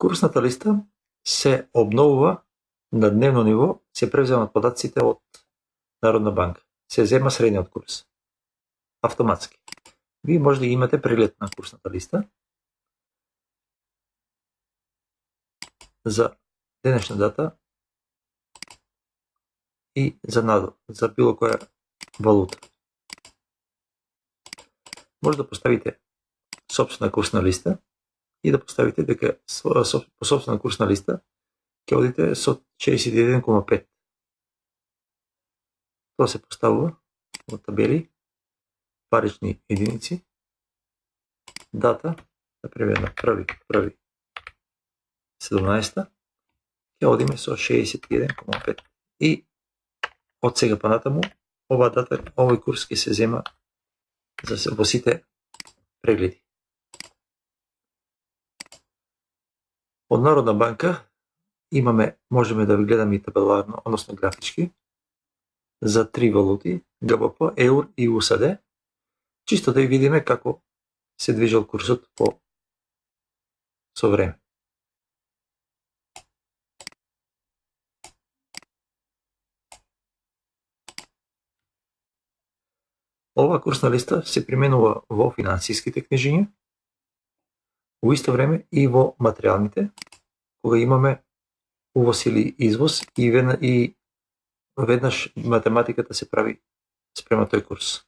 Курсната листа се обновува на дневно ниво, се превземат податците од Народна банка. Се зема средниот курс. Автоматски. Вие може да имате преглед на курсната листа за денешна дата и за било која валута. Може да поставите собствена курсна листа и да поставите дека по собствена курсна листа ќе одите со 61,5. Тоа се поставува во табели, парични единици, дата, например на 1.1.17, ќе одиме со 61,5 и од сега понатаму овој курс ќе се зема во сите прегледи. Од Народна банка можеме да ви гледаме и табеларно, односно графички, за три валути, ГБП, ЕУР и УСД, чисто да ја видиме како се движел курсот со време. Ова курсна листа се применува во финансиските книжиња, во исто време и во материјалните, кога имаме увоз или извоз и веднаш математиката се прави спрема тој курс.